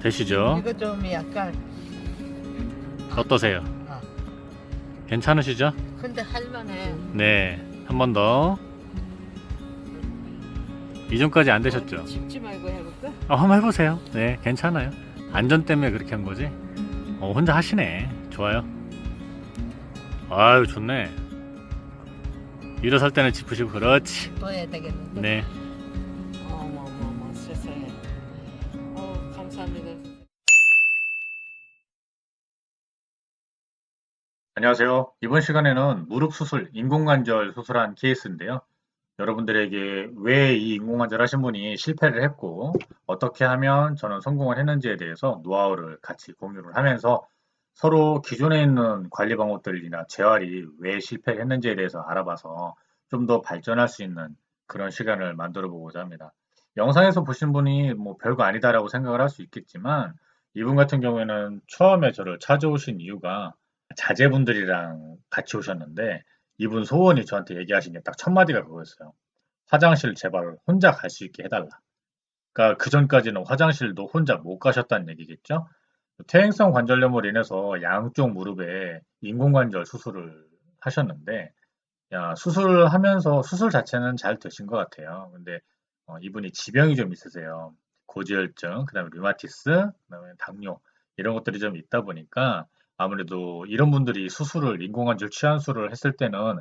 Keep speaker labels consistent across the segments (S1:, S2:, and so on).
S1: 되시죠?
S2: 이거 좀 약간
S1: 어떠세요?
S2: 어.
S1: 괜찮으시죠?
S2: 근데 할만해.
S1: 네, 한 번 더. 이전까지 안 되셨죠?
S2: 짚지 말고 해볼까?
S1: 한번 해보세요. 네, 괜찮아요. 안전 때문에 그렇게 한 거지. 혼자 하시네. 좋아요. 아유, 좋네. 일어설 때는 짚으시고, 그렇지.
S2: 또 해야 되겠는데.
S1: 네.
S2: 어머머머 세상에. 감사합니다.
S1: 안녕하세요. 이번 시간에는 무릎 수술, 인공관절 수술한 케이스인데요. 여러분들에게 왜 이 인공관절 하신 분이 실패를 했고, 어떻게 하면 저는 성공을 했는지에 대해서 노하우를 같이 공유를 하면서 서로 기존에 있는 관리 방법들이나 재활이 왜 실패를 했는지에 대해서 알아봐서 좀 더 발전할 수 있는 그런 시간을 만들어 보고자 합니다. 영상에서 보신 분이 뭐 별거 아니다라고 생각을 할 수 있겠지만, 이분 같은 경우에는 처음에 저를 찾아오신 이유가 자제분들이랑 같이 오셨는데, 이분 소원이 저한테 얘기하신 게 딱 첫 마디가 그거였어요. 화장실 제발 혼자 갈 수 있게 해달라. 그러니까 그 전까지는 화장실도 혼자 못 가셨다는 얘기겠죠? 퇴행성 관절염으로 인해서 양쪽 무릎에 인공관절 수술을 하셨는데, 야, 수술하면서 수술 자체는 잘 되신 것 같아요. 근데 이분이 지병이 좀 있으세요. 고지혈증, 그다음에 류마티스, 그다음에 당뇨 이런 것들이 좀 있다 보니까 아무래도 이런 분들이 수술을 인공관절 치환술을 했을 때는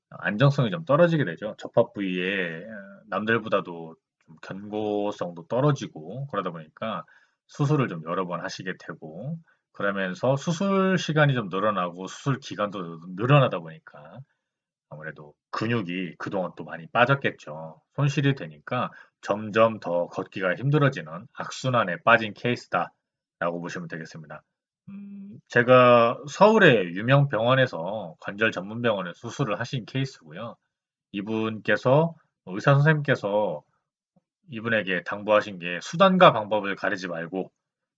S1: 안정성이 좀 떨어지게 되죠. 접합 부위에 남들보다도 좀 견고성도 떨어지고 그러다 보니까 수술을 좀 여러 번 하시게 되고 그러면서 수술 시간이 좀 늘어나고 수술 기간도 늘어나다 보니까 아무래도 근육이 그동안 또 많이 빠졌겠죠. 손실이 되니까 점점 더 걷기가 힘들어지는 악순환에 빠진 케이스다라고 보시면 되겠습니다. 제가 서울의 유명 병원에서 관절 전문 병원에 수술을 하신 케이스고요. 이분께서 의사 선생님께서 이분에게 당부하신 게 수단과 방법을 가리지 말고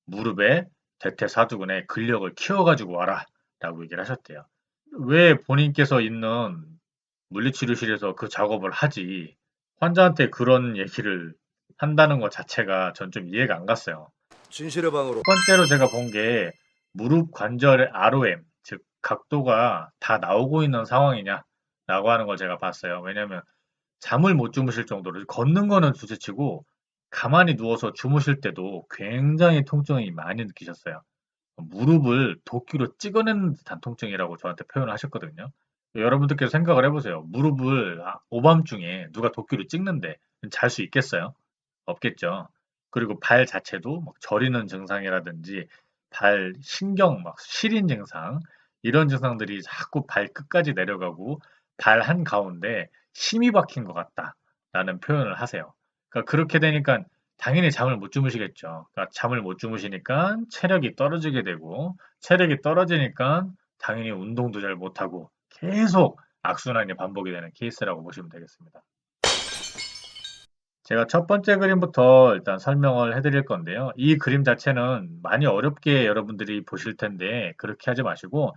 S1: 무릎에 대퇴사두근에 근력을 키워가지고 와라 라고 얘기를 하셨대요. 왜 본인께서 있는 물리치료실에서 그 작업을 하지 환자한테 그런 얘기를 한다는 것 자체가 전 좀 이해가 안 갔어요.
S3: 진실의 방으로.
S1: 첫 번째로 제가 본 게 무릎 관절의 ROM, 즉 각도가 다 나오고 있는 상황이냐라고 하는 걸 제가 봤어요. 왜냐하면 잠을 못 주무실 정도로 걷는 거는 둘째치고 가만히 누워서 주무실 때도 굉장히 통증이 많이 느끼셨어요. 무릎을 도끼로 찍어내는 듯한 통증이라고 저한테 표현을 하셨거든요. 여러분들께서 생각을 해보세요. 무릎을 오밤중에 누가 도끼로 찍는데 잘 수 있겠어요? 없겠죠. 그리고 발 자체도 막 저리는 증상이라든지 발 신경 막 시린 증상 이런 증상들이 자꾸 발 끝까지 내려가고 발 한가운데 심이 박힌 것 같다라는 표현을 하세요. 그러니까 그렇게 되니까 당연히 잠을 못 주무시겠죠. 그러니까 잠을 못 주무시니까 체력이 떨어지게 되고 체력이 떨어지니까 당연히 운동도 잘 못하고 계속 악순환이 반복이 되는 케이스라고 보시면 되겠습니다. 제가 첫 번째 그림부터 일단 설명을 해드릴 건데요. 이 그림 자체는 많이 어렵게 여러분들이 보실 텐데 그렇게 하지 마시고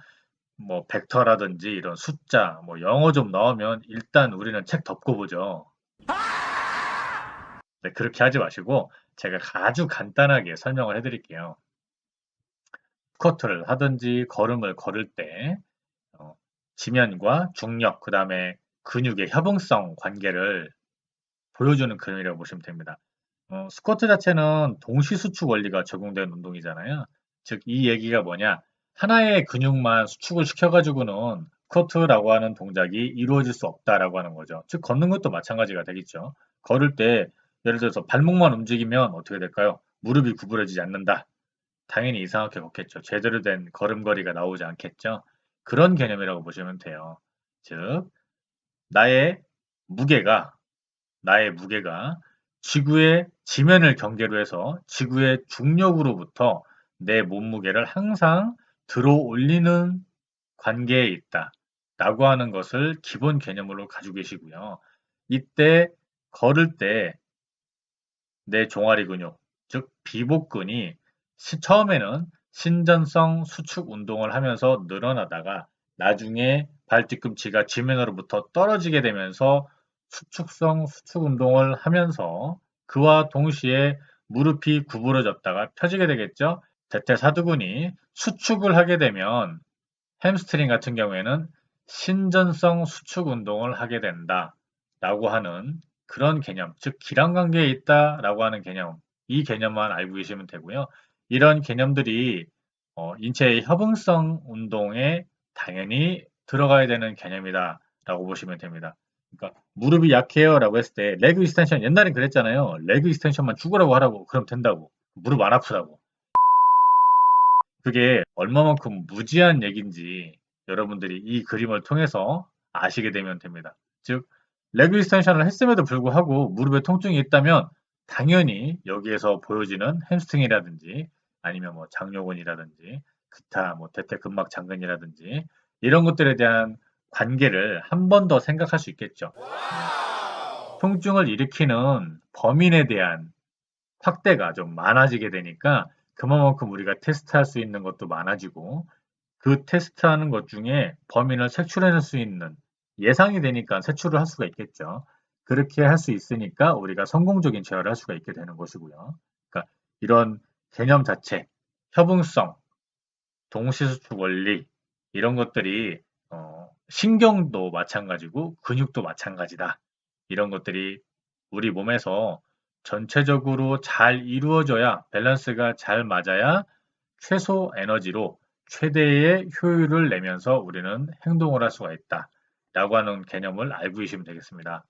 S1: 뭐 벡터라든지 이런 숫자, 뭐 영어 좀 넣으면 일단 우리는 책 덮고 보죠. 네, 그렇게 하지 마시고 제가 아주 간단하게 설명을 해드릴게요. 스쿼트를 하든지 걸음을 걸을 때 어, 지면과 중력, 그 다음에 근육의 협응성 관계를 보여주는 그림이라고 보시면 됩니다. 스쿼트 자체는 동시수축 원리가 적용된 운동이잖아요. 즉, 이 얘기가 뭐냐? 하나의 근육만 수축을 시켜가지고는 스쿼트라고 하는 동작이 이루어질 수 없다라고 하는 거죠. 즉, 걷는 것도 마찬가지가 되겠죠. 걸을 때, 예를 들어서 발목만 움직이면 어떻게 될까요? 무릎이 구부러지지 않는다. 당연히 이상하게 걷겠죠. 제대로 된 걸음걸이가 나오지 않겠죠. 그런 개념이라고 보시면 돼요. 즉, 나의 무게가 나의 무게가 지구의 지면을 경계로 해서 지구의 중력으로부터 내 몸무게를 항상 들어 올리는 관계에 있다. 라고 하는 것을 기본 개념으로 가지고 계시고요. 이때 걸을 때 내 종아리 근육, 즉 비복근이 처음에는 신전성 수축 운동을 하면서 늘어나다가 나중에 발 뒤꿈치가 지면으로부터 떨어지게 되면서 수축성 수축 운동을 하면서 그와 동시에 무릎이 구부러졌다가 펴지게 되겠죠. 대퇴사두근이 수축을 하게 되면 햄스트링 같은 경우에는 신전성 수축 운동을 하게 된다라고 하는 그런 개념, 즉 기랑관계에 있다라고 하는 개념, 이 개념만 알고 계시면 되고요. 이런 개념들이 인체의 협응성 운동에 당연히 들어가야 되는 개념이다라고 보시면 됩니다. 그러니까 무릎이 약해요라고 했을 때 레그 익스텐션 옛날엔 그랬잖아요. 레그 익스텐션만 죽으라고 하라고 그럼 된다고. 무릎 안 아프다고. 그게 얼마만큼 무지한 얘기인지 여러분들이 이 그림을 통해서 아시게 되면 됩니다. 즉, 레그 익스텐션을 했음에도 불구하고 무릎에 통증이 있다면 당연히 여기에서 보여지는 햄스트링이라든지 아니면 뭐 장요근이라든지 기타 뭐 대퇴근막 장근이라든지 이런 것들에 대한 관계를 한 번 더 생각할 수 있겠죠. 통증을 일으키는 범인에 대한 확대가 좀 많아지게 되니까 그만큼 우리가 테스트할 수 있는 것도 많아지고 그 테스트하는 것 중에 범인을 색출해낼 수 있는 예상이 되니까 색출을 할 수가 있겠죠. 그렇게 할 수 있으니까 우리가 성공적인 제어를 할 수가 있게 되는 것이고요. 그러니까 이런 개념 자체, 협응성, 동시수축 원리 이런 것들이 신경도 마찬가지고 근육도 마찬가지다. 이런 것들이 우리 몸에서 전체적으로 잘 이루어져야 밸런스가 잘 맞아야 최소 에너지로 최대의 효율을 내면서 우리는 행동을 할 수가 있다. 라고 하는 개념을 알고 계시면 되겠습니다.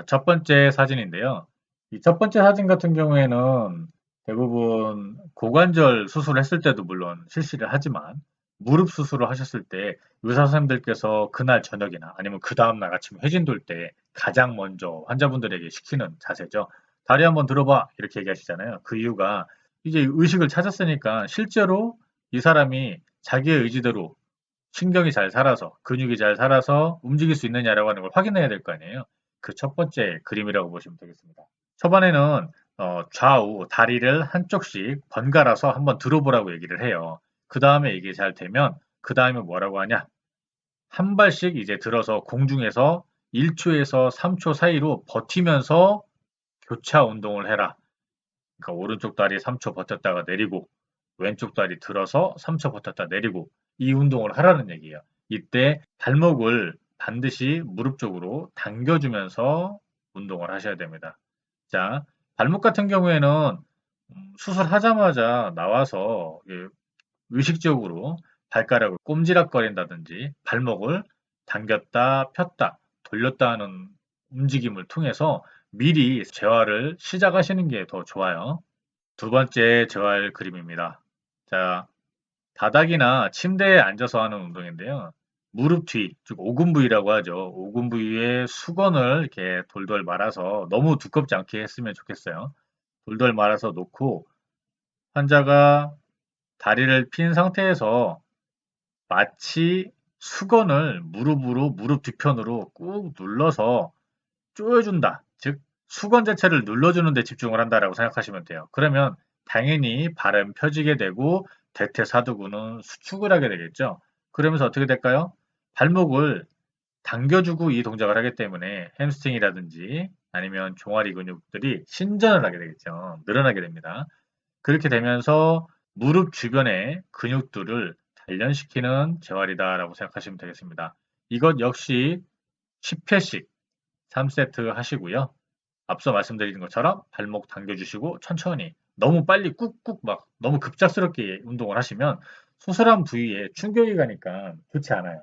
S1: 첫 번째 사진인데요. 이 첫 번째 사진 같은 경우에는 대부분 고관절 수술을 했을 때도 물론 실시를 하지만 무릎 수술을 하셨을 때 의사 선생님들께서 그날 저녁이나 아니면 그 다음날 아침 회진 돌 때 가장 먼저 환자분들에게 시키는 자세죠. 다리 한번 들어봐 이렇게 얘기하시잖아요. 그 이유가 이제 의식을 찾았으니까 실제로 이 사람이 자기의 의지대로 신경이 잘 살아서 근육이 잘 살아서 움직일 수 있느냐라고 하는 걸 확인해야 될 거 아니에요. 그 첫 번째 그림이라고 보시면 되겠습니다. 초반에는 좌우 다리를 한쪽씩 번갈아서 한번 들어보라고 얘기를 해요. 그 다음에 이게 잘 되면 그 다음에 뭐라고 하냐? 한 발씩 이제 들어서 공중에서 1초에서 3초 사이로 버티면서 교차 운동을 해라. 그러니까 오른쪽 다리 3초 버텼다가 내리고 왼쪽 다리 들어서 3초 버텼다 내리고 이 운동을 하라는 얘기예요. 이때 발목을 반드시 무릎 쪽으로 당겨주면서 운동을 하셔야 됩니다. 자, 발목 같은 경우에는 수술하자마자 나와서 의식적으로 발가락을 꼼지락거린다든지 발목을 당겼다 폈다 돌렸다 하는 움직임을 통해서 미리 재활을 시작하시는 게 더 좋아요. 두 번째 재활 그림입니다. 자, 바닥이나 침대에 앉아서 하는 운동인데요. 무릎 뒤, 즉 오금 부위라고 하죠. 오금 부위에 수건을 이렇게 돌돌 말아서 너무 두껍지 않게 했으면 좋겠어요. 돌돌 말아서 놓고 환자가 다리를 핀 상태에서 마치 수건을 무릎으로 무릎 뒤편으로 꾹 눌러서 조여준다. 즉 수건 자체를 눌러주는 데 집중을 한다라고 생각하시면 돼요. 그러면 당연히 발은 펴지게 되고 대퇴사두근은 수축을 하게 되겠죠. 그러면서 어떻게 될까요? 발목을 당겨주고 이 동작을 하기 때문에 햄스트링이라든지 아니면 종아리 근육들이 신전을 하게 되겠죠. 늘어나게 됩니다. 그렇게 되면서 무릎 주변의 근육들을 단련시키는 재활이다라고 생각하시면 되겠습니다. 이것 역시 10회씩 3세트 하시고요. 앞서 말씀드린 것처럼 발목 당겨주시고 천천히 너무 빨리 꾹꾹 막 너무 급작스럽게 운동을 하시면 수술한 부위에 충격이 가니까 좋지 않아요.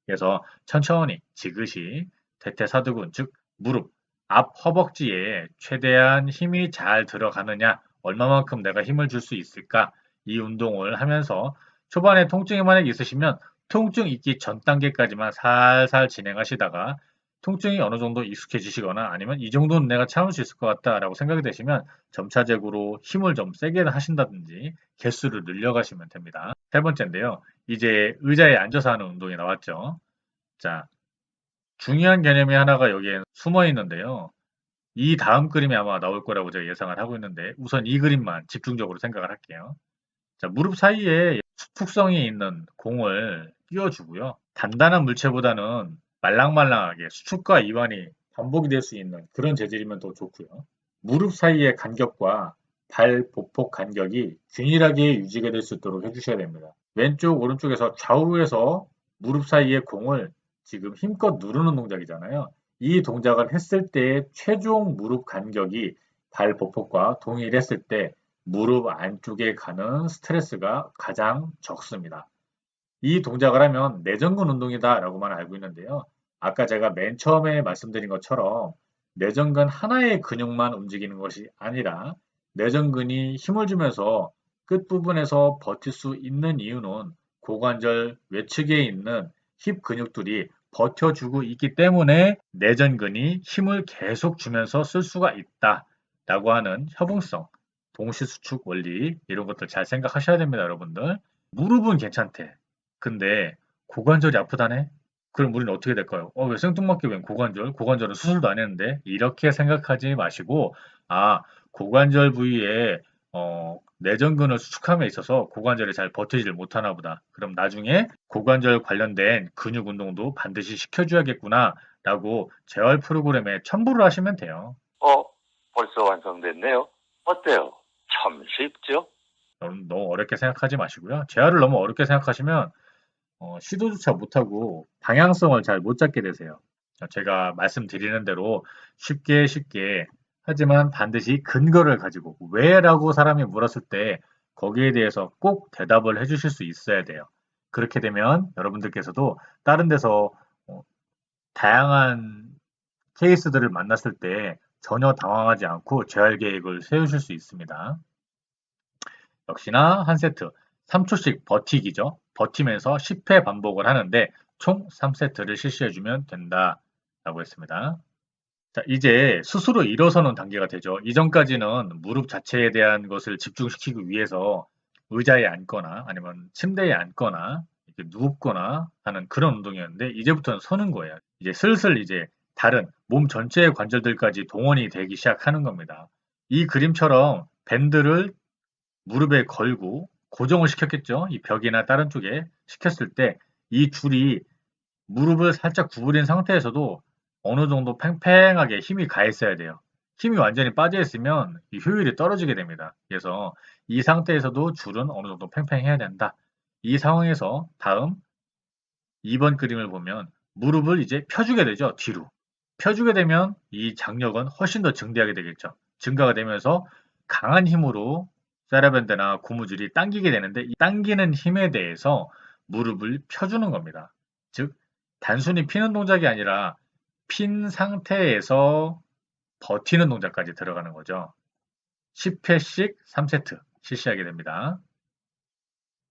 S1: 그래서 천천히 지그시 대퇴사두근 즉 무릎 앞 허벅지에 최대한 힘이 잘 들어가느냐 얼마만큼 내가 힘을 줄 수 있을까 이 운동을 하면서 초반에 통증이 만약에 있으시면 통증 있기 전 단계까지만 살살 진행하시다가 통증이 어느 정도 익숙해지시거나 아니면 이 정도는 내가 참을 수 있을 것 같다라고 생각이 되시면 점차적으로 힘을 좀 세게 하신다든지 개수를 늘려가시면 됩니다. 세 번째인데요. 이제 의자에 앉아서 하는 운동이 나왔죠. 자, 중요한 개념이 하나가 여기에 숨어 있는데요. 이 다음 그림이 아마 나올 거라고 제가 예상을 하고 있는데 우선 이 그림만 집중적으로 생각을 할게요. 자, 무릎 사이에 수축성이 있는 공을 끼워주고요. 단단한 물체보다는 말랑말랑하게 수축과 이완이 반복이 될 수 있는 그런 재질이면 더 좋고요. 무릎 사이의 간격과 발 보폭 간격이 균일하게 유지가 될 수 있도록 해주셔야 됩니다. 왼쪽, 오른쪽에서 좌우에서 무릎 사이의 공을 지금 힘껏 누르는 동작이잖아요. 이 동작을 했을 때의 최종 무릎 간격이 발 보폭과 동일했을 때 무릎 안쪽에 가는 스트레스가 가장 적습니다. 이 동작을 하면 내전근 운동이다라고만 알고 있는데요. 아까 제가 맨 처음에 말씀드린 것처럼 내전근 하나의 근육만 움직이는 것이 아니라 내전근이 힘을 주면서 끝부분에서 버틸 수 있는 이유는 고관절 외측에 있는 힙 근육들이 버텨주고 있기 때문에 내전근이 힘을 계속 주면서 쓸 수가 있다라고 하는 협응성, 동시수축 원리 이런 것들 잘 생각하셔야 됩니다, 여러분들. 무릎은 괜찮대. 근데 고관절이 아프다네? 그럼 우리는 어떻게 될까요? 왜 생뚱맞게 웬 고관절? 고관절은 수술도 안 했는데? 이렇게 생각하지 마시고, 아, 고관절 부위에 내전근을 수축함에 있어서 고관절이 잘 버티질 못하나 보다. 그럼 나중에 고관절 관련된 근육 운동도 반드시 시켜줘야겠구나 라고 재활 프로그램에 첨부를 하시면 돼요.
S3: 벌써 완성됐네요. 어때요? 참 쉽죠?
S1: 너무 어렵게 생각하지 마시고요. 재활을 너무 어렵게 생각하시면 시도조차 못하고 방향성을 잘 못 잡게 되세요. 제가 말씀드리는 대로 쉽게 쉽게 하지만 반드시 근거를 가지고 왜라고 사람이 물었을 때 거기에 대해서 꼭 대답을 해주실 수 있어야 돼요. 그렇게 되면 여러분들께서도 다른 데서 다양한 케이스들을 만났을 때 전혀 당황하지 않고 재활 계획을 세우실 수 있습니다. 역시나 한 세트 3초씩 버티기죠. 버티면서 10회 반복을 하는데 총 3세트를 실시해주면 된다라고 했습니다. 자, 이제 스스로 일어서는 단계가 되죠. 이전까지는 무릎 자체에 대한 것을 집중시키기 위해서 의자에 앉거나 아니면 침대에 앉거나 이렇게 눕거나 하는 그런 운동이었는데 이제부터는 서는 거예요. 이제 슬슬 이제 다른 몸 전체의 관절들까지 동원이 되기 시작하는 겁니다. 이 그림처럼 밴드를 무릎에 걸고 고정을 시켰겠죠. 이 벽이나 다른 쪽에 시켰을 때 이 줄이 무릎을 살짝 구부린 상태에서도 어느 정도 팽팽하게 힘이 가 있어야 돼요. 힘이 완전히 빠져 있으면 이 효율이 떨어지게 됩니다. 그래서 이 상태에서도 줄은 어느 정도 팽팽해야 된다. 이 상황에서 다음 2번 그림을 보면 무릎을 이제 펴주게 되죠. 뒤로. 펴주게 되면 이 장력은 훨씬 더 증대하게 되겠죠. 증가가 되면서 강한 힘으로 세라밴드나 고무줄이 당기게 되는데 이 당기는 힘에 대해서 무릎을 펴주는 겁니다. 즉 단순히 피는 동작이 아니라 핀 상태에서 버티는 동작까지 들어가는 거죠. 10회씩 3세트 실시하게 됩니다.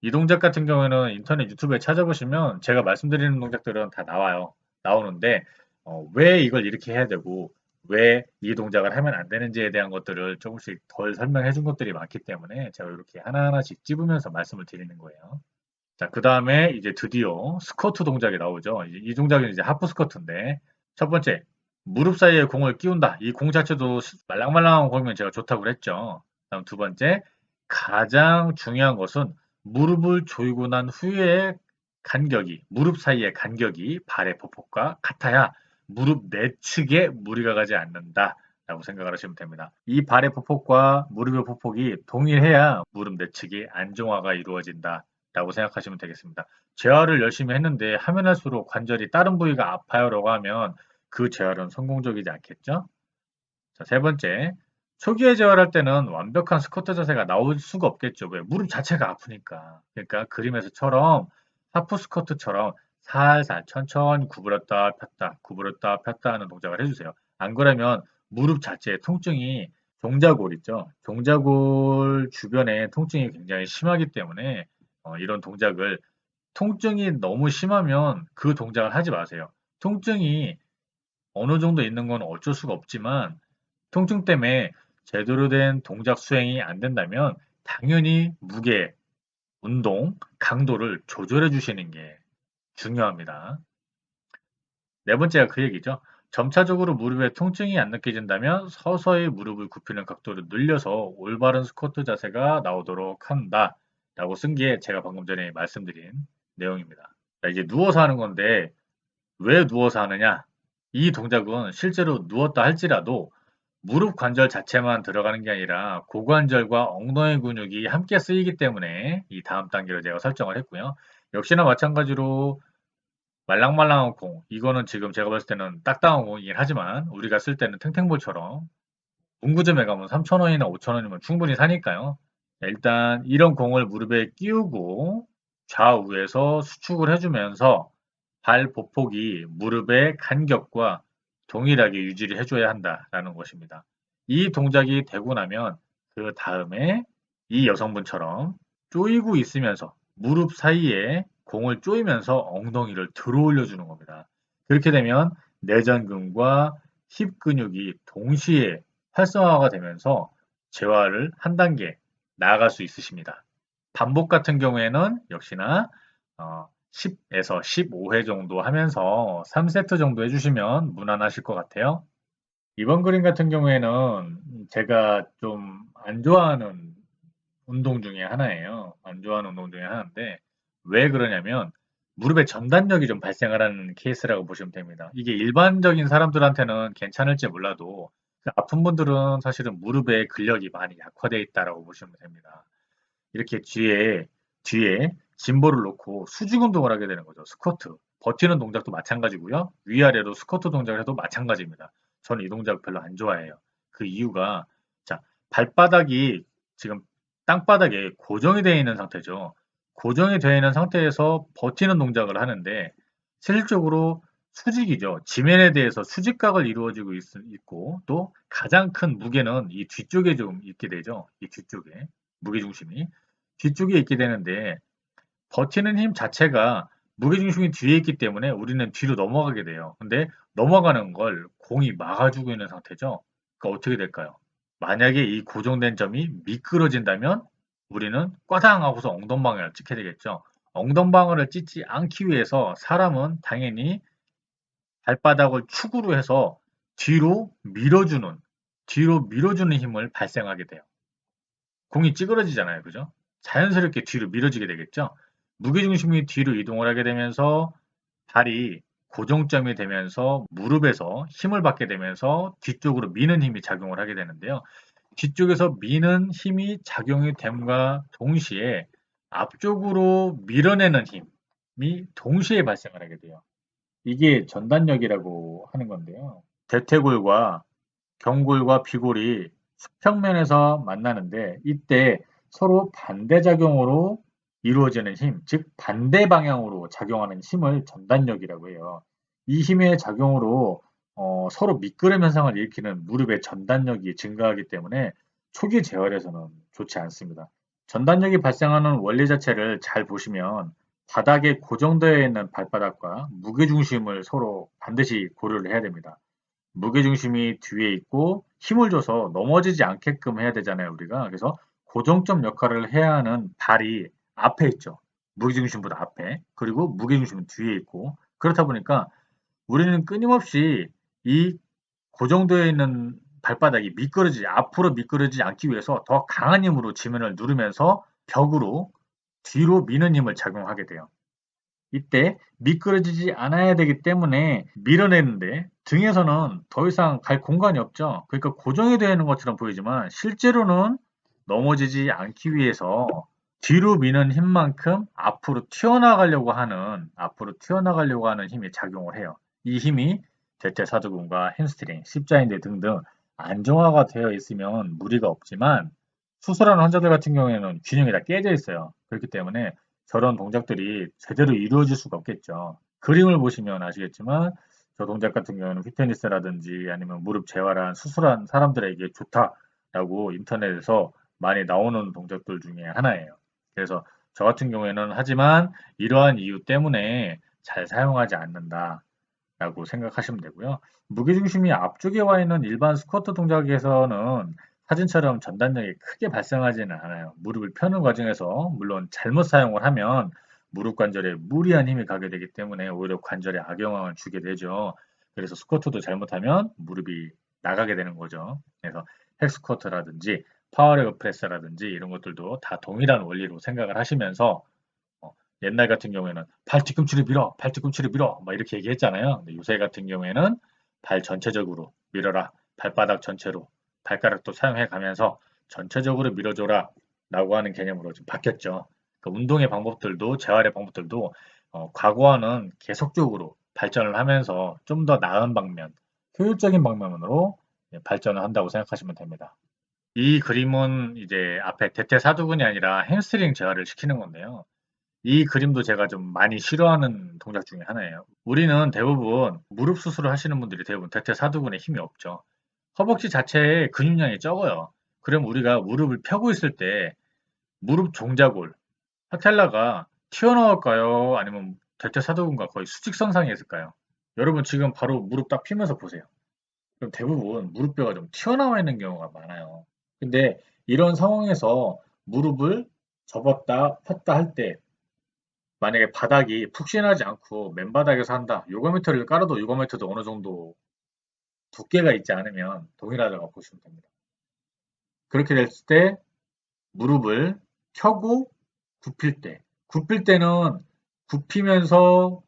S1: 이 동작 같은 경우에는 인터넷 유튜브에 찾아보시면 제가 말씀드리는 동작들은 다 나와요. 나오는데 왜 이걸 이렇게 해야 되고 왜 이 동작을 하면 안 되는지에 대한 것들을 조금씩 덜 설명해 준 것들이 많기 때문에 제가 이렇게 하나하나씩 찝으면서 말씀을 드리는 거예요. 자, 그 다음에 이제 드디어 스쿼트 동작이 나오죠. 이 동작은 이제 하프 스쿼트인데 첫 번째 무릎 사이에 공을 끼운다. 이 공 자체도 말랑말랑한 공이면 제가 좋다고 그랬죠. 다음 두 번째 가장 중요한 것은 무릎을 조이고 난 후에 간격이 무릎 사이의 간격이 발의 보폭과 같아야 무릎 내측에 무리가 가지 않는다라고 생각을 하시면 됩니다. 이 발의 보폭과 무릎의 보폭이 동일해야 무릎 내측이 안정화가 이루어진다. 라고 생각하시면 되겠습니다. 재활을 열심히 했는데 하면 할수록 관절이 다른 부위가 아파요라고 하면 그 재활은 성공적이지 않겠죠? 자, 세 번째. 초기에 재활할 때는 완벽한 스쿼트 자세가 나올 수가 없겠죠. 왜? 무릎 자체가 아프니까. 그러니까 그림에서처럼 하프 스쿼트처럼 살살 천천히 구부렸다 폈다 구부렸다 폈다 하는 동작을 해주세요. 안 그러면 무릎 자체에 통증이 종자골 있죠. 종자골 주변에 통증이 굉장히 심하기 때문에 이런 동작을 통증이 너무 심하면 그 동작을 하지 마세요. 통증이 어느 정도 있는 건 어쩔 수가 없지만 통증 때문에 제대로 된 동작 수행이 안 된다면 당연히 무게, 운동, 강도를 조절해 주시는 게 중요합니다. 네 번째가 그 얘기죠. 점차적으로 무릎에 통증이 안 느껴진다면 서서히 무릎을 굽히는 각도를 늘려서 올바른 스쿼트 자세가 나오도록 한다. 라고 쓴 게 제가 방금 전에 말씀드린 내용입니다. 자, 이제 누워서 하는 건데 왜 누워서 하느냐? 이 동작은 실제로 누웠다 할지라도 무릎 관절 자체만 들어가는 게 아니라 고관절과 엉덩이 근육이 함께 쓰이기 때문에 이 다음 단계로 제가 설정을 했고요. 역시나 마찬가지로 말랑말랑한 공, 이거는 지금 제가 봤을 때는 딱딱한 공이긴 하지만 우리가 쓸 때는 탱탱볼처럼 문구점에 가면 3,000원이나 5,000원이면 충분히 사니까요. 일단 이런 공을 무릎에 끼우고 좌우에서 수축을 해주면서 발 보폭이 무릎의 간격과 동일하게 유지를 해줘야 한다라는 것입니다. 이 동작이 되고 나면 그 다음에 이 여성분처럼 조이고 있으면서 무릎 사이에 공을 조이면서 엉덩이를 들어 올려주는 겁니다. 그렇게 되면 내전근과 힙 근육이 동시에 활성화가 되면서 재활을 한 단계 나아갈 수 있으십니다. 반복 같은 경우에는 역시나 10에서 15회 정도 하면서 3세트 정도 해주시면 무난하실 것 같아요. 이번 그림 같은 경우에는 제가 좀 안 좋아하는 운동 중에 하나예요. 안 좋아하는 운동 중에 하나인데 왜 그러냐면 무릎에 전단력이 좀 발생을 하는 케이스라고 보시면 됩니다. 이게 일반적인 사람들한테는 괜찮을지 몰라도 그 아픈 분들은 사실은 무릎에 근력이 많이 약화되어 있다라고 보시면 됩니다. 이렇게 뒤에 짐볼을 놓고 수직 운동을 하게 되는 거죠. 스쿼트. 버티는 동작도 마찬가지고요. 위아래로 스쿼트 동작을 해도 마찬가지입니다. 저는 이 동작 별로 안 좋아해요. 그 이유가 자, 발바닥이 지금 땅바닥에 고정이 되어 있는 상태죠. 고정이 되어 있는 상태에서 버티는 동작을 하는데 실질적으로 수직이죠. 지면에 대해서 수직각을 이루어지고 있고 또 가장 큰 무게는 이 뒤쪽에 좀 있게 되죠. 이 뒤쪽에 무게중심이 뒤쪽에 있게 되는데 버티는 힘 자체가 무게중심이 뒤에 있기 때문에 우리는 뒤로 넘어가게 돼요. 근데 넘어가는 걸 공이 막아주고 있는 상태죠. 그러니까 어떻게 될까요? 만약에 이 고정된 점이 미끄러진다면 우리는 꽈당 하고서 엉덩방아를 찍게 되겠죠. 엉덩방아를 찢지 않기 위해서 사람은 당연히 발바닥을 축으로 해서 뒤로 밀어주는 힘을 발생하게 돼요. 공이 찌그러지잖아요. 그죠? 자연스럽게 뒤로 밀어지게 되겠죠? 무게중심이 뒤로 이동을 하게 되면서 발이 고정점이 되면서 무릎에서 힘을 받게 되면서 뒤쪽으로 미는 힘이 작용을 하게 되는데요. 뒤쪽에서 미는 힘이 작용이 됨과 동시에 앞쪽으로 밀어내는 힘이 동시에 발생을 하게 돼요. 이게 전단력이라고 하는 건데요. 대퇴골과 경골과 비골이 수평면에서 만나는데 이때 서로 반대작용으로 이루어지는 힘, 즉 반대 방향으로 작용하는 힘을 전단력이라고 해요. 이 힘의 작용으로 서로 미끄럼 현상을 일으키는 무릎의 전단력이 증가하기 때문에 초기 재활에서는 좋지 않습니다. 전단력이 발생하는 원리 자체를 잘 보시면 바닥에 고정되어 있는 발바닥과 무게중심을 서로 반드시 고려를 해야 됩니다. 무게중심이 뒤에 있고 힘을 줘서 넘어지지 않게끔 해야 되잖아요, 우리가. 그래서 고정점 역할을 해야 하는 발이 앞에 있죠. 무게중심보다 앞에. 그리고 무게중심은 뒤에 있고. 그렇다 보니까 우리는 끊임없이 이 고정되어 있는 발바닥이 앞으로 미끄러지지 않기 위해서 더 강한 힘으로 지면을 누르면서 벽으로 뒤로 미는 힘을 작용하게 돼요. 이때 미끄러지지 않아야 되기 때문에 밀어내는데 등에서는 더 이상 갈 공간이 없죠. 그러니까 고정이 되어 있는 것처럼 보이지만 실제로는 넘어지지 않기 위해서 뒤로 미는 힘만큼 앞으로 튀어나가려고 하는 힘이 작용을 해요. 이 힘이 대퇴사두근과 햄스트링, 십자인대 등등 안정화가 되어 있으면 무리가 없지만 수술하는 환자들 같은 경우에는 균형이 다 깨져 있어요. 그렇기 때문에 저런 동작들이 제대로 이루어질 수가 없겠죠. 그림을 보시면 아시겠지만 저 동작 같은 경우는 휘트니스라든지 아니면 무릎 재활한 수술한 사람들에게 좋다라고 인터넷에서 많이 나오는 동작들 중에 하나예요. 그래서 저 같은 경우에는 하지만 이러한 이유 때문에 잘 사용하지 않는다라고 생각하시면 되고요. 무게중심이 앞쪽에 와 있는 일반 스쿼트 동작에서는 사진처럼 전단력이 크게 발생하지는 않아요. 무릎을 펴는 과정에서 물론 잘못 사용을 하면 무릎 관절에 무리한 힘이 가게 되기 때문에 오히려 관절에 악영향을 주게 되죠. 그래서 스쿼트도 잘못하면 무릎이 나가게 되는 거죠. 그래서 헬스쿼트라든지 파워레그 프레스라든지 이런 것들도 다 동일한 원리로 생각을 하시면서 옛날 같은 경우에는 발 뒤꿈치를 밀어 막 이렇게 얘기했잖아요. 근데 요새 같은 경우에는 발 전체적으로 밀어라 발바닥 전체로 발가락도 사용해 가면서 전체적으로 밀어줘라 라고 하는 개념으로 좀 바뀌었죠. 그러니까 운동의 방법들도 재활의 방법들도 과거와는 계속적으로 발전을 하면서 좀 더 나은 방면, 효율적인 방면으로 발전을 한다고 생각하시면 됩니다. 이 그림은 이제 앞에 대퇴사두근이 아니라 햄스트링 재활을 시키는 건데요. 이 그림도 제가 좀 많이 싫어하는 동작 중에 하나예요. 우리는 대부분 무릎 수술을 하시는 분들이 대부분 대퇴사두근에 힘이 없죠. 허벅지 자체의 근육량이 적어요. 그럼 우리가 무릎을 펴고 있을 때 무릎 종자골, 파텔라가 튀어나올까요? 아니면 대퇴사두근과 거의 수직선상에 있을까요? 여러분 지금 바로 무릎 딱 펴면서 보세요. 그럼 대부분 무릎뼈가 좀 튀어나와 있는 경우가 많아요. 근데 이런 상황에서 무릎을 접었다 폈다 할 때 만약에 바닥이 푹신하지 않고 맨바닥에서 한다. 요거매트를 깔아도 요거매트도 어느 정도 두께가 있지 않으면 동일하다고 보시면 됩니다. 그렇게 됐을 때 무릎을 펴고 굽힐 때는 굽히면서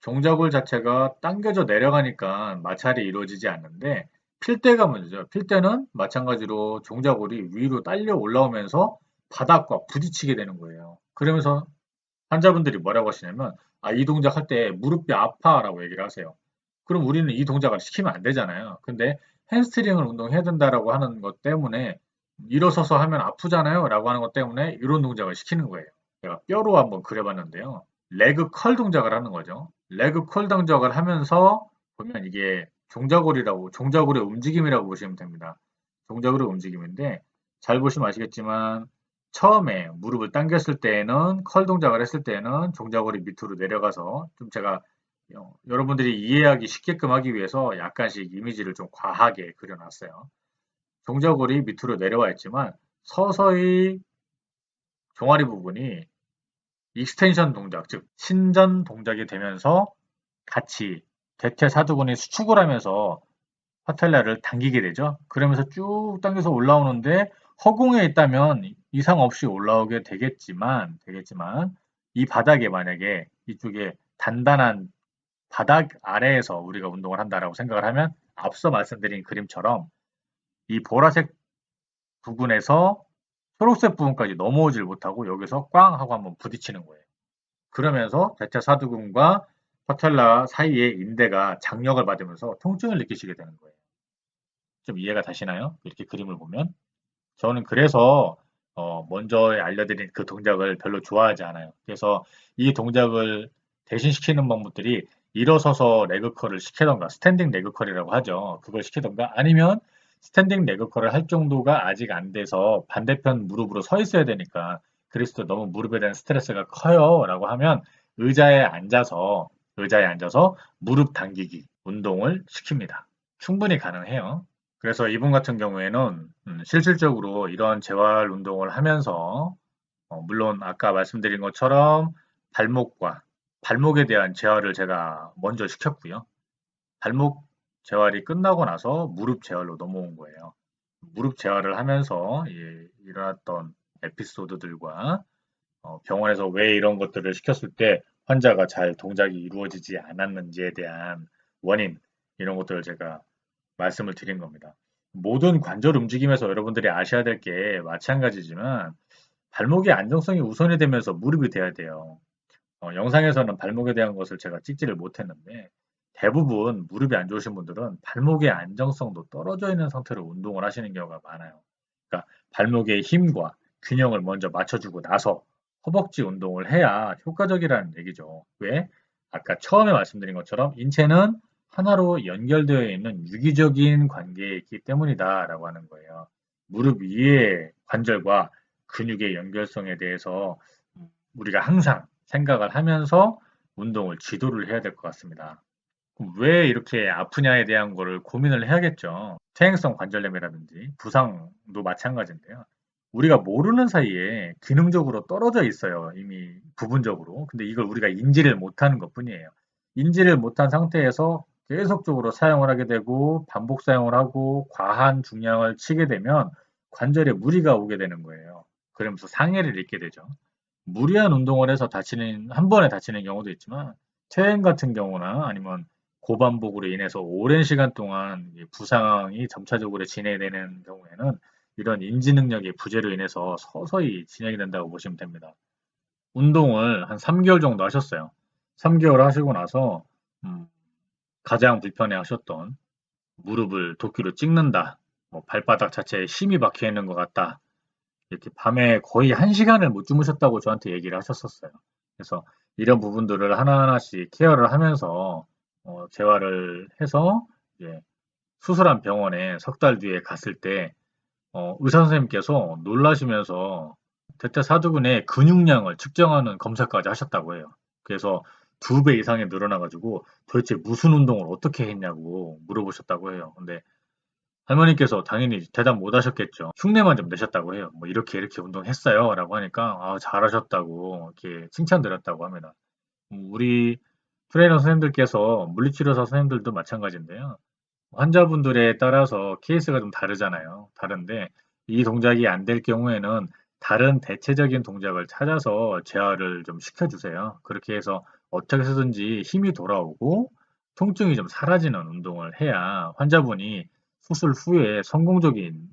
S1: 종자골 자체가 당겨져 내려가니까 마찰이 이루어지지 않는데 필 때가 문제죠. 필 때는 마찬가지로 종자골이 위로 딸려 올라오면서 바닥과 부딪히게 되는 거예요. 그러면서 환자분들이 뭐라고 하시냐면 이 동작 할 때 무릎이 아파라고 얘기를 하세요. 그럼 우리는 이 동작을 시키면 안 되잖아요. 근데 햄스트링을 운동해야 된다라고 하는 것 때문에 일어서서 하면 아프잖아요 라고 하는 것 때문에 이런 동작을 시키는 거예요. 제가 뼈로 한번 그려봤는데요. 레그 컬 동작을 하는 거죠. 레그 컬 동작을 하면서 보면 이게 종자골의 움직임이라고 보시면 됩니다. 종자골의 움직임인데 잘 보시면 아시겠지만 처음에 무릎을 당겼을 때에는 컬 동작을 했을 때에는 종자골이 밑으로 내려가서 좀 제가 여러분들이 이해하기 쉽게끔 하기 위해서 약간씩 이미지를 좀 과하게 그려놨어요. 종자골이 밑으로 내려와 있지만 서서히 종아리 부분이 익스텐션 동작, 즉 신전 동작이 되면서 같이 대퇴사두근이 수축을 하면서 파텔라를 당기게 되죠. 그러면서 쭉 당겨서 올라오는데 허공에 있다면 이상 없이 올라오게 되겠지만 이 바닥에 만약에 이쪽에 단단한 바닥 아래에서 우리가 운동을 한다라고 생각을 하면 앞서 말씀드린 그림처럼 이 보라색 부분에서 초록색 부분까지 넘어오질 못하고 여기서 꽝 하고 한번 부딪히는 거예요. 그러면서 대퇴사두근과 파텔라 사이의 인대가 장력을 받으면서 통증을 느끼시게 되는 거예요. 좀 이해가 되시나요? 이렇게 그림을 보면. 저는 그래서 먼저 알려드린 그 동작을 별로 좋아하지 않아요. 그래서 이 동작을 대신시키는 방법들이 일어서서 레그컬을 시키던가 스탠딩 레그컬이라고 하죠. 그걸 시키던가 아니면 스탠딩 레그컬을 할 정도가 아직 안 돼서 반대편 무릎으로 서 있어야 되니까 그랬을 때 너무 무릎에 대한 스트레스가 커요 라고 하면 의자에 앉아서 무릎 당기기 운동을 시킵니다. 충분히 가능해요. 그래서 이분 같은 경우에는 실질적으로 이런 재활 운동을 하면서 물론 아까 말씀드린 것처럼 발목에 대한 재활을 제가 먼저 시켰고요. 발목 재활이 끝나고 나서 무릎 재활로 넘어온 거예요. 무릎 재활을 하면서 일어났던 에피소드들과 병원에서 왜 이런 것들을 시켰을 때 환자가 잘 동작이 이루어지지 않았는지에 대한 원인 이런 것들을 제가 말씀을 드린 겁니다. 모든 관절 움직임에서 여러분들이 아셔야 될 게 마찬가지지만 발목의 안정성이 우선이 되면서 무릎이 돼야 돼요. 영상에서는 발목에 대한 것을 제가 찍지를 못했는데 대부분 무릎이 안 좋으신 분들은 발목의 안정성도 떨어져 있는 상태로 운동을 하시는 경우가 많아요. 그러니까 발목의 힘과 균형을 먼저 맞춰주고 나서 허벅지 운동을 해야 효과적이라는 얘기죠. 왜? 아까 처음에 말씀드린 것처럼 인체는 하나로 연결되어 있는 유기적인 관계에 있기 때문이다라고 하는 거예요. 무릎 위의 관절과 근육의 연결성에 대해서 우리가 항상 생각을 하면서 운동을 지도를 해야 될 것 같습니다. 그럼 왜 이렇게 아프냐에 대한 거를 고민을 해야겠죠. 퇴행성 관절염이라든지 부상도 마찬가지인데요. 우리가 모르는 사이에 기능적으로 떨어져 있어요. 이미 부분적으로. 근데 이걸 우리가 인지를 못하는 것뿐이에요. 인지를 못한 상태에서 계속적으로 사용을 하게 되고 반복 사용을 하고 과한 중량을 치게 되면 관절에 무리가 오게 되는 거예요. 그러면서 상해를 입게 되죠. 무리한 운동을 해서 한 번에 다치는 경우도 있지만 퇴행 같은 경우나 아니면 고반복으로 인해서 오랜 시간 동안 이 부상이 점차적으로 진행되는 경우에는 이런 인지 능력의 부재로 인해서 서서히 진행이 된다고 보시면 됩니다. 운동을 한 3개월 정도 하셨어요. 3개월 하시고 나서 음, 가장 불편해 하셨던 무릎을 도끼로 찍는다, 뭐 발바닥 자체에 힘이 박혀 있는 것 같다, 이렇게 밤에 거의 1시간을 못 주무셨다고 저한테 얘기를 하셨었어요. 그래서 이런 부분들을 하나하나씩 케어를 하면서 재활을 해서 이제 수술한 병원에 석 달 뒤에 갔을 때 의사 선생님께서 놀라시면서 대퇴사두근의 근육량을 측정하는 검사까지 하셨다고 해요. 그래서 2배 이상이 늘어나가지고 도대체 무슨 운동을 어떻게 했냐고 물어보셨다고 해요. 근데 할머니께서 당연히 대답 못 하셨겠죠. 흉내만 좀 내셨다고 해요. 뭐 이렇게 운동했어요. 라고 하니까 아, 잘하셨다고 이렇게 칭찬드렸다고 합니다. 우리 트레이너 선생님들께서 물리치료사 선생님들도 마찬가지인데요. 환자분들에 따라서 케이스가 좀 다르잖아요. 다른데 이 동작이 안 될 경우에는 다른 대체적인 동작을 찾아서 재활을 좀 시켜주세요. 그렇게 해서 어떻게 해서든지 힘이 돌아오고 통증이 좀 사라지는 운동을 해야 환자분이 수술 후에 성공적인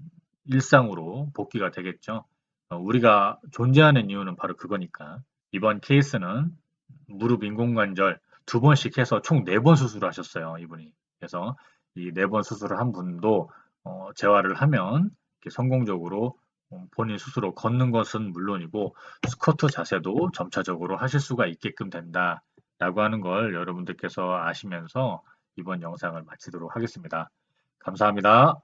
S1: 일상으로 복귀가 되겠죠. 우리가 존재하는 이유는 바로 그거니까. 이번 케이스는 무릎 인공관절 2번씩 해서 총 4번 수술을 하셨어요, 이분이. 그래서 이 4번 수술을 한 분도 재활을 하면 이렇게 성공적으로 본인 스스로 걷는 것은 물론이고 스쿼트 자세도 점차적으로 하실 수가 있게끔 된다라고 하는 걸 여러분들께서 아시면서 이번 영상을 마치도록 하겠습니다. 감사합니다.